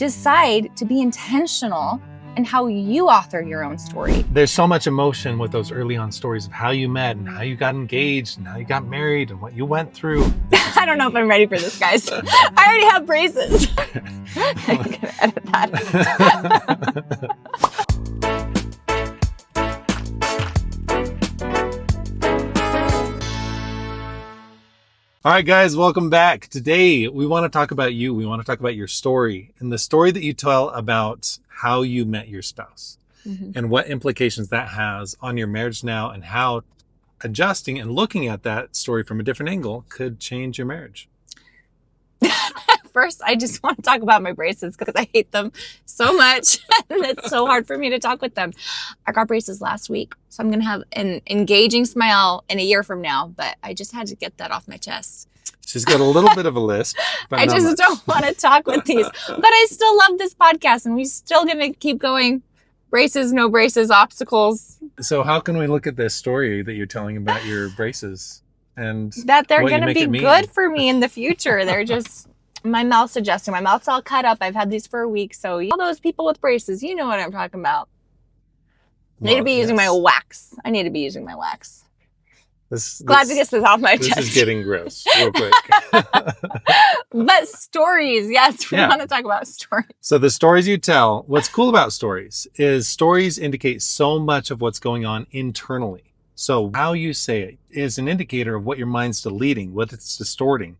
decide to be intentional in how you author your own story. There's so much emotion with those early on stories of how you met and how you got engaged and how you got married and what you went through. I don't know if I'm ready for this, guys. I already have braces. I'm gonna edit that. All right, guys, welcome back. Today, we want to talk about you. We want to talk about your story and the story that you tell about how you met your spouse and what implications that has on your marriage now and how adjusting and looking at that story from a different angle could change your marriage. First, I just want to talk about my braces because I hate them so much and it's so hard for me to talk with them. I got braces last week, so I'm going to have an engaging smile in a year from now, but I just had to get that off my chest. She's got a little bit of a list. But I just don't want to talk with these, but I still love this podcast and we're still going to keep going. Braces, no braces, obstacles. So how can we look at this story that you're telling about your braces and that they're going to be good for me in the future? They're just... My mouth's adjusting. My mouth's all cut up. I've had these for a week. So all those people with braces, you know what I'm talking about. I need to be using my wax. I need to be using my wax. Glad to get this off my chest. This is getting gross real quick. But stories. Yes, we want to talk about stories. So the stories you tell, what's cool about stories is stories indicate so much of what's going on internally. So how you say it is an indicator of what your mind's deleting, what it's distorting.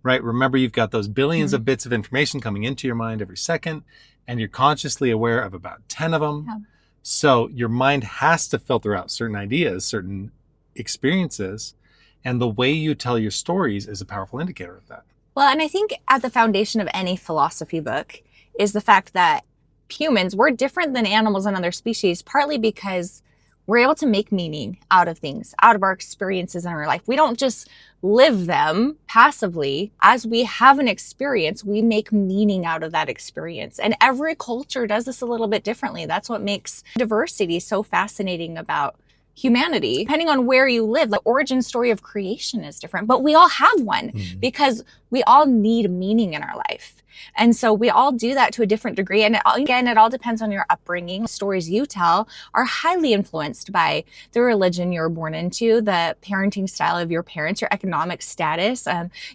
Right? Remember, you've got those billions of bits of information coming into your mind every second, and you're consciously aware of about 10 of them. Yeah. So your mind has to filter out certain ideas, certain experiences, and the way you tell your stories is a powerful indicator of that. Well, and I think at the foundation of any philosophy book is the fact that humans, we're different than animals and other species, partly because we're able to make meaning out of things, out of our experiences in our life. We don't just live them passively. As we have an experience, we make meaning out of that experience. And every culture does this a little bit differently. That's what makes diversity so fascinating about humanity. Depending on where you live, the origin story of creation is different, but we all have one because we all need meaning in our life. And so we all do that to a different degree. And again, it all depends on your upbringing. The stories you tell are highly influenced by the religion you're born into, the parenting style of your parents, your economic status.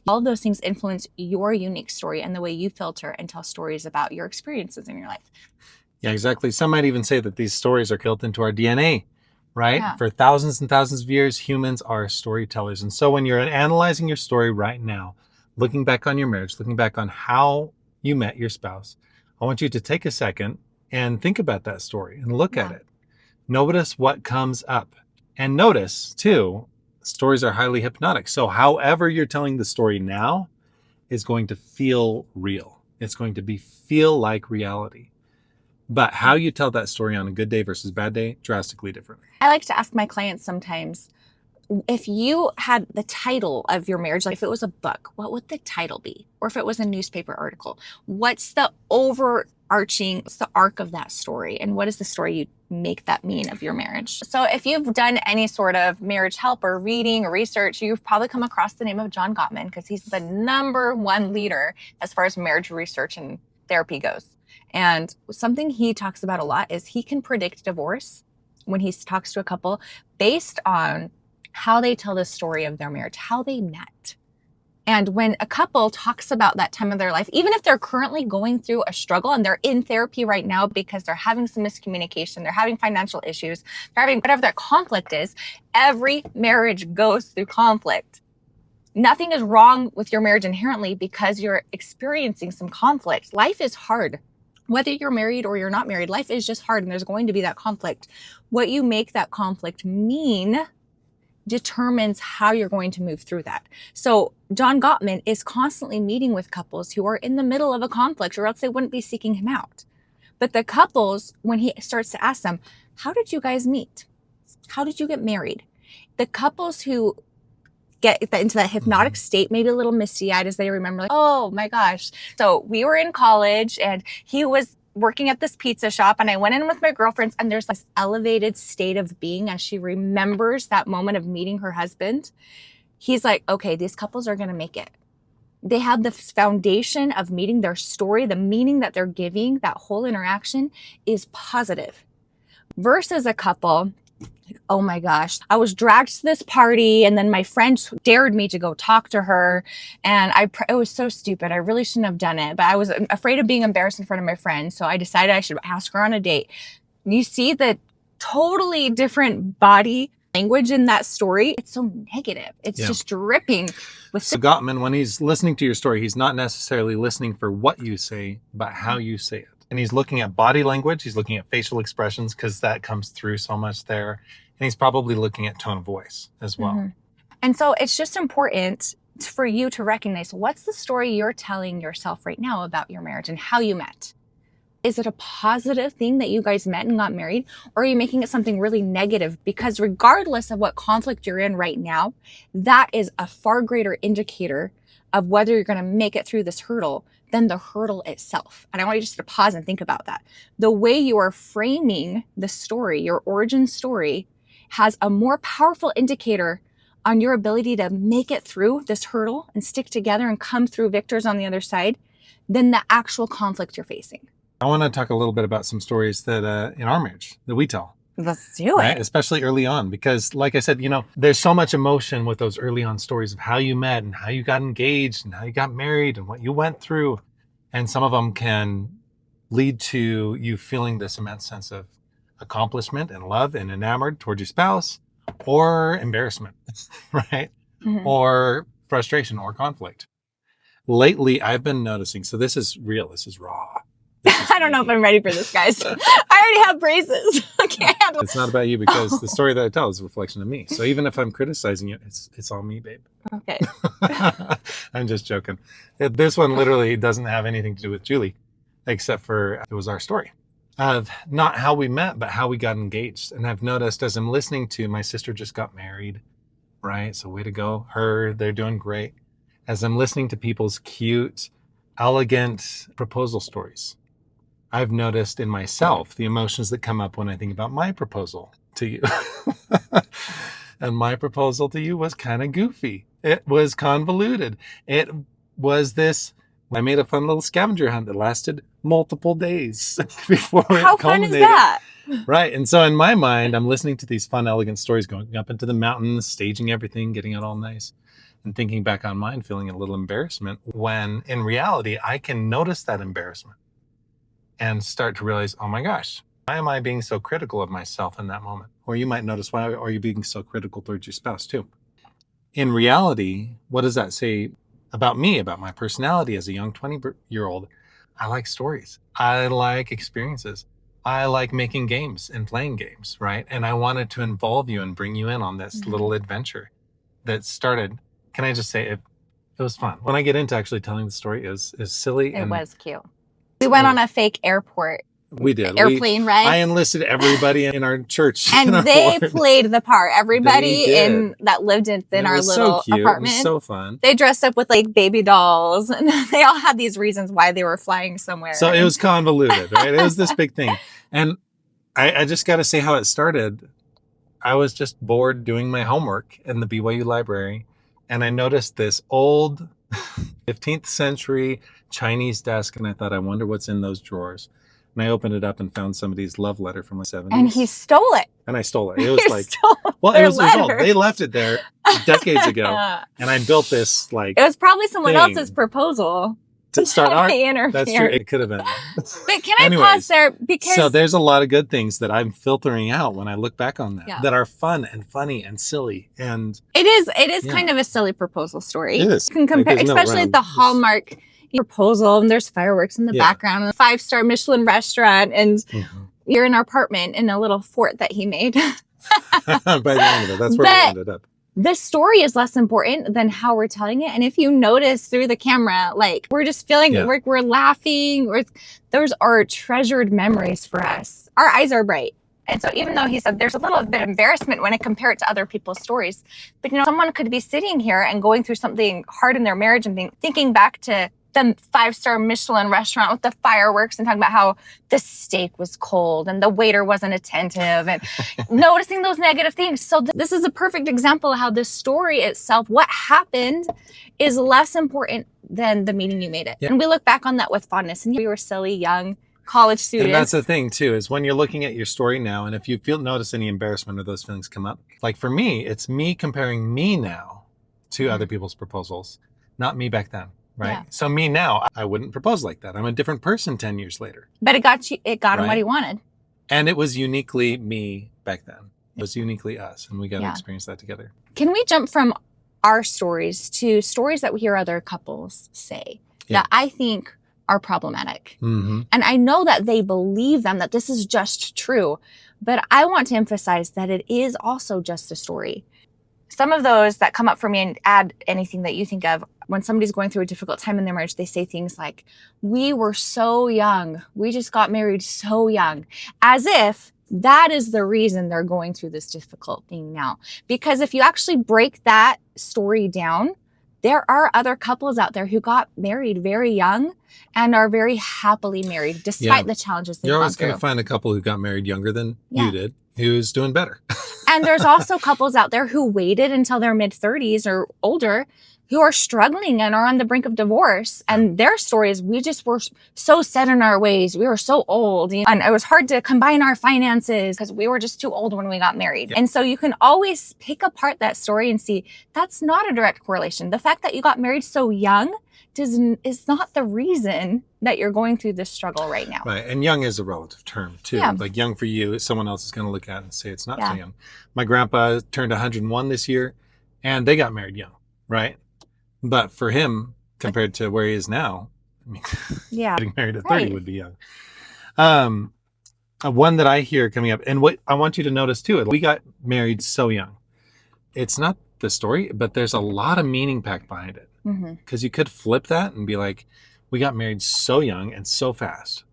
All of those things influence your unique story and the way you filter and tell stories about your experiences in your life. Yeah, exactly. Some might even say that these stories are built into our DNA, right? Yeah. For thousands and thousands of years, humans are storytellers. And so when you're analyzing your story right now, looking back on your marriage, looking back on how you met your spouse, I want you to take a second and think about that story and look at it. Notice what comes up. And notice, too, stories are highly hypnotic. So however you're telling the story now is going to feel real. It's going to feel like reality. But how you tell that story on a good day versus bad day, drastically different. I like to ask my clients sometimes, if you had the title of your marriage, like if it was a book, what would the title be? Or if it was a newspaper article, what's the overarching, what's the arc of that story? And what is the story you make that mean of your marriage? So if you've done any sort of marriage help or reading or research, you've probably come across the name of John Gottman because he's the #1 leader as far as marriage research and therapy goes. And something he talks about a lot is he can predict divorce when he talks to a couple based on how they tell the story of their marriage, how they met. And when a couple talks about that time of their life, even if they're currently going through a struggle and they're in therapy right now because they're having some miscommunication, they're having financial issues, they're having whatever their conflict is, every marriage goes through conflict. Nothing is wrong with your marriage inherently because you're experiencing some conflict. Life is hard. Whether you're married or you're not married, life is just hard and there's going to be that conflict. What you make that conflict mean determines how you're going to move through that. So John Gottman is constantly meeting with couples who are in the middle of a conflict, or else they wouldn't be seeking him out. But the couples, when he starts to ask them, how did you guys meet? How did you get married? The couples who get into that hypnotic state, maybe a little misty-eyed as they remember, like, oh my gosh. So we were in college and he was working at this pizza shop and I went in with my girlfriends and there's this elevated state of being as she remembers that moment of meeting her husband. He's like, okay, these couples are going to make it. They have the foundation of meeting their story, the meaning that they're giving, that whole interaction is positive. Versus a couple, oh my gosh, I was dragged to this party and then my friend dared me to go talk to her. And it was so stupid. I really shouldn't have done it, but I was afraid of being embarrassed in front of my friends. So I decided I should ask her on a date. You see the totally different body language in that story. It's so negative. It's just dripping with. So Gottman, when he's listening to your story, he's not necessarily listening for what you say, but how you say it. And he's looking at body language. He's looking at facial expressions because that comes through so much there. And he's probably looking at tone of voice as well. Mm-hmm. And so it's just important for you to recognize what's the story you're telling yourself right now about your marriage and how you met. Is it a positive thing that you guys met and got married? Or are you making it something really negative? Because regardless of what conflict you're in right now, that is a far greater indicator of whether you're going to make it through this hurdle than the hurdle itself. And I want you just to pause and think about that. The way you are framing the story, your origin story, has a more powerful indicator on your ability to make it through this hurdle and stick together and come through victors on the other side than the actual conflict you're facing. I want to talk a little bit about some stories that in our marriage that we tell. Let's do it. Right? Especially early on, because like I said, there's so much emotion with those early on stories of how you met and how you got engaged and how you got married and what you went through. And some of them can lead to you feeling this immense sense of accomplishment and love and enamored towards your spouse, or embarrassment, right? Mm-hmm. Or frustration or conflict. Lately, I've been noticing, so this is real, this is raw. I don't know if I'm ready for this, guys. I already have braces. I can't handle it. It's not about you because the story that I tell is a reflection of me. So even if I'm criticizing you, it's all me, babe. Okay. I'm just joking. This one literally doesn't have anything to do with Julie, except for it was our story of not how we met, but how we got engaged. And I've noticed as I'm listening to my sister just got married, right? So way to go. Her, they're doing great. As I'm listening to people's cute, elegant proposal stories, I've noticed in myself the emotions that come up when I think about my proposal to you. And my proposal to you was kind of goofy. It was convoluted. It was this, I made a fun little scavenger hunt that lasted multiple days before it culminated. How fun is that? Right. And so in my mind, I'm listening to these fun, elegant stories, going up into the mountains, staging everything, getting it all nice, and thinking back on mine, feeling a little embarrassment, when in reality, I can notice that embarrassment and start to realize, oh my gosh, why am I being so critical of myself in that moment? Or you might notice, why are you being so critical towards your spouse too? In reality, what does that say about me, about my personality as a young 20-year-old? I like stories. I like experiences. I like making games and playing games, right? And I wanted to involve you and bring you in on this little adventure that started. Can I just say it was fun. When I get into actually telling the story, is silly. It was cute. We went on a fake airport. We did. Airplane ride. I enlisted everybody in our church. And they played the part. Everybody that lived in our little apartment. It was so fun. They dressed up with like baby dolls and they all had these reasons why they were flying somewhere. So it was convoluted, right? It was this big thing. And I just got to say how it started. I was just bored doing my homework in the BYU library. And I noticed this old 15th century Chinese desk. And I thought, I wonder what's in those drawers. And I opened it up and found somebody's love letter from the 70s. And he stole it. And I stole it. It was like, well, it was old. They left it there decades ago. And I built this like. It was probably someone else's proposal. To start our, that's true. It could have been. But can I pause there? Because so there's a lot of good things that I'm filtering out when I look back on that, that are fun and funny and silly. And it is kind of a silly proposal story. It is. You can compare, especially the Hallmark proposal, and there's fireworks in the background, and a 5-star Michelin restaurant, and you're in our apartment in a little fort that he made. By the end of it, that's where we ended up. This story is less important than how we're telling it. And if you notice through the camera, like we're just feeling, we're laughing, those are treasured memories for us. Our eyes are bright. And so even though he said there's a little bit of embarrassment when I compare it to other people's stories, but someone could be sitting here and going through something hard in their marriage and thinking back to the 5-star Michelin restaurant with the fireworks and talking about how the steak was cold and the waiter wasn't attentive and noticing those negative things. So this is a perfect example of how this story itself, what happened, is less important than the meeting you made it. Yeah. And we look back on that with fondness, and we were silly, young college students. And that's the thing too, is when you're looking at your story now, and if you notice any embarrassment or those feelings come up, like for me, it's me comparing me now to other people's proposals, not me back then. Right. Yeah. So me now, I wouldn't propose like that. I'm a different person 10 years later. But it got him what he wanted. And it was uniquely me back then. It was uniquely us. And we got to experience that together. Can we jump from our stories to stories that we hear other couples say that I think are problematic? Mm-hmm. And I know that they believe them, that this is just true. But I want to emphasize that it is also just a story. Some of those that come up for me, and add anything that you think of, when somebody's going through a difficult time in their marriage, they say things like, we were so young. We just got married so young. As if that is the reason they're going through this difficult thing now. Because if you actually break that story down, there are other couples out there who got married very young and are very happily married despite the challenges they've gone through. You're always going to find a couple who got married younger than you did, who's doing better. And there's also couples out there who waited until their mid-30s or older who are struggling and are on the brink of divorce. And their story is, we just were so set in our ways. We were so old. And it was hard to combine our finances because we were just too old when we got married. And so you can always pick apart that story and see that's not a direct correlation. The fact that you got married so young is not the reason that you're going through this struggle right now. Right. And young is a relative term too. Yeah. Like young for you, someone else is going to look at it and say it's not so young. My grandpa turned 101 this year and they got married young. Right. But for him, compared to where he is now, I mean, getting married at 30 would be young. One that I hear coming up, and what I want you to notice too, we got married so young. It's not the story, but there's a lot of meaning packed behind it. Because you could flip that and be like, we got married so young and so fast,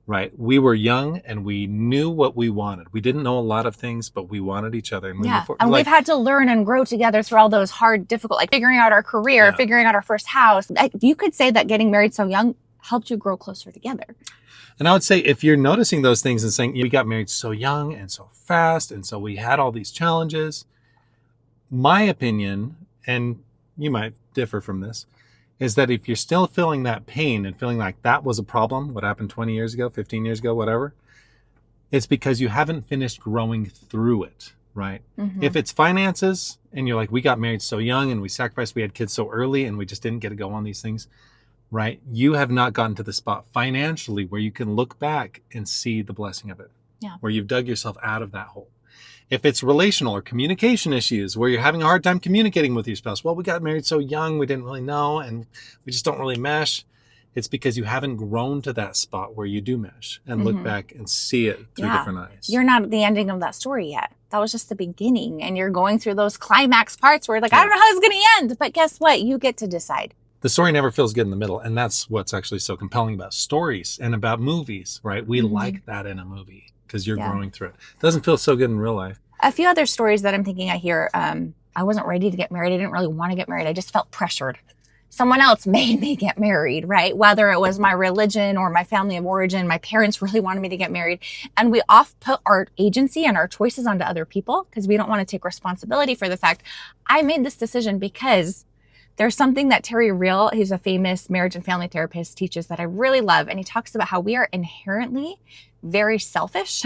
right? We were young and we knew what we wanted. We didn't know a lot of things, but we wanted each other. And and we've had to learn and grow together through all those hard, difficult, like figuring out our career, figuring out our first house. You could say that getting married so young helped you grow closer together. And I would say if you're noticing those things and saying, we got married so young and so fast, and so we had all these challenges, my opinion, and you might differ from this, is that if you're still feeling that pain and feeling like that was a problem, what happened 20 years ago, 15 years ago, whatever, it's because you haven't finished growing through it, right? If it's finances and you're like, we got married so young and we sacrificed, we had kids so early and we just didn't get to go on these things, right? You have not gotten to the spot financially where you can look back and see the blessing of it, where you've dug yourself out of that hole. If it's relational or communication issues where you're having a hard time communicating with your spouse, well, we got married so young, we didn't really know, and we just don't really mesh. It's because you haven't grown to that spot where you do mesh and look back and see it through different eyes. You're not at the ending of that story yet. That was just the beginning. And you're going through those climax parts where you're like, I don't know how it's going to end. But guess what? You get to decide. The story never feels good in the middle. And that's what's actually so compelling about stories and about movies, right? We like that in a movie because you're growing through it. It doesn't feel so good in real life. A few other stories that I'm thinking I hear, I wasn't ready to get married. I didn't really want to get married. I just felt pressured. Someone else made me get married, right? Whether it was my religion or my family of origin, my parents really wanted me to get married. And we oft put our agency and our choices onto other people because we don't want to take responsibility for the fact I made this decision because there's something that Terry Real, who's a famous marriage and family therapist, teaches that I really love. And he talks about how we are inherently very selfish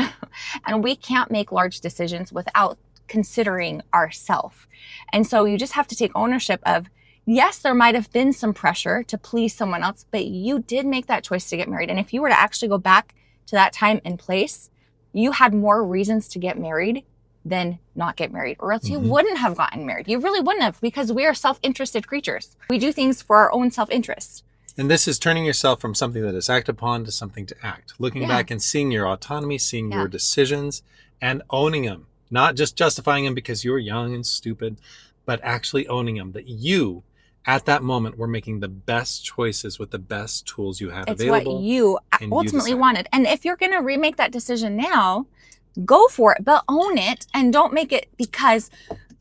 and we can't make large decisions without considering ourselves. And so you just have to take ownership of, yes, there might have been some pressure to please someone else, but you did make that choice to get married. And if you were to actually go back to that time and place, you had more reasons to get married than not get married, or else you wouldn't have gotten married. You really wouldn't have, because we are self-interested creatures. We do things for our own self-interest. And this is turning yourself from something that is acted upon to something to act. Looking back and seeing your autonomy, seeing your decisions and owning them. Not just justifying them because you're young and stupid, but actually owning them. That you, at that moment, were making the best choices with the best tools you had available. It's what you ultimately wanted. And if you're going to remake that decision now, go for it, but own it and don't make it because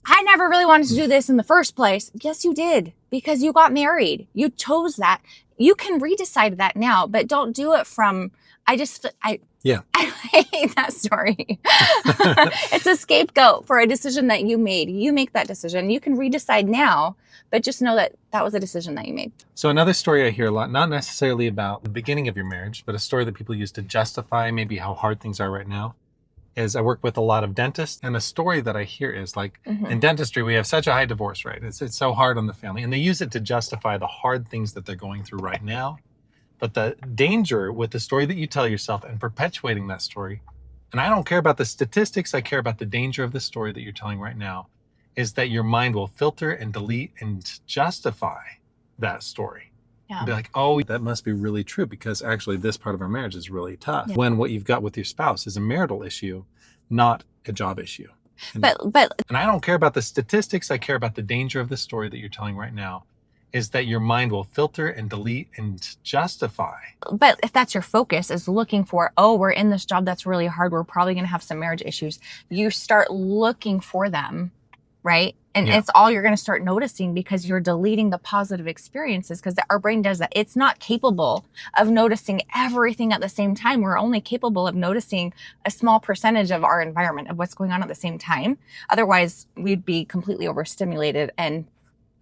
I never really wanted to do this in the first place. Yes, you did, because you got married. You chose that. You can redecide that now, but don't do it from, Yeah. I hate that story. It's a scapegoat for a decision that you made. You make that decision. You can redecide now, but just know that that was a decision that you made. So another story I hear a lot, not necessarily about the beginning of your marriage, but a story that people use to justify maybe how hard things are right now, is I work with a lot of dentists, and a story that I hear is like, in dentistry, we have such a high divorce rate. It's so hard on the family. And they use it to justify the hard things that they're going through right now. But the danger with the story that you tell yourself and perpetuating that story, and I don't care about the statistics, I care about the danger of the story that you're telling right now, is that your mind will filter and delete and justify that story. Yeah. And be like, oh, that must be really true because actually this part of our marriage is really tough. Yeah. When what you've got with your spouse is a marital issue, not a job issue. And I don't care about the statistics, I care about the danger of the story that you're telling right now, is that your mind will filter and delete and justify. But if that's your focus, is looking for, oh, we're in this job that's really hard, we're probably going to have some marriage issues, you start looking for them, right? And it's all you're going to start noticing because you're deleting the positive experiences, because our brain does that. It's not capable of noticing everything at the same time. We're only capable of noticing a small percentage of our environment, of what's going on at the same time. Otherwise, we'd be completely overstimulated and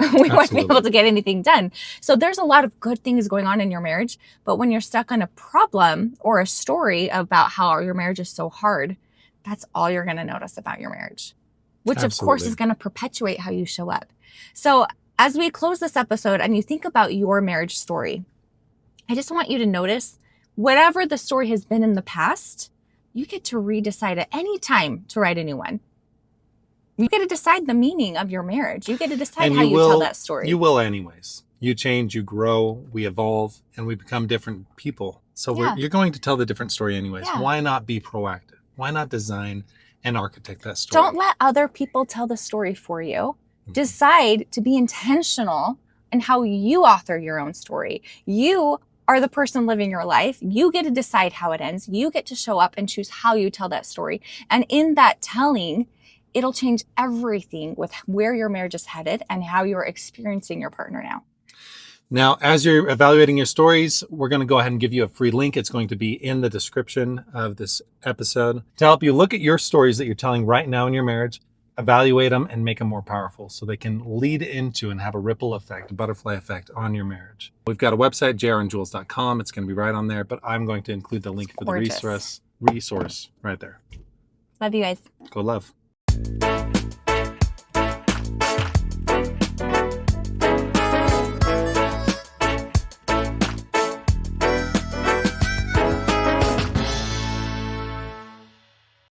we wouldn't be able to get anything done. So there's a lot of good things going on in your marriage, but when you're stuck on a problem or a story about how your marriage is so hard, that's all you're going to notice about your marriage, which of course is going to perpetuate how you show up. So as we close this episode and you think about your marriage story, I just want you to notice whatever the story has been in the past, you get to redecide at any time to write a new one. You get to decide the meaning of your marriage. You get to decide how you tell that story. You will anyways. You change, you grow, we evolve, and we become different people. So you're going to tell the different story anyways. Yeah. Why not be proactive? Why not design and architect that story? Don't let other people tell the story for you. Decide to be intentional in how you author your own story. You are the person living your life. You get to decide how it ends. You get to show up and choose how you tell that story. And in that telling, it'll change everything with where your marriage is headed and how you're experiencing your partner now. Now, as you're evaluating your stories, we're going to go ahead and give you a free link. It's going to be in the description of this episode to help you look at your stories that you're telling right now in your marriage, evaluate them, and make them more powerful so they can lead into and have a ripple effect, a butterfly effect on your marriage. We've got a website, jrandjules.com. It's going to be right on there, but I'm going to include the link for the resource right there. Love you guys. Go love.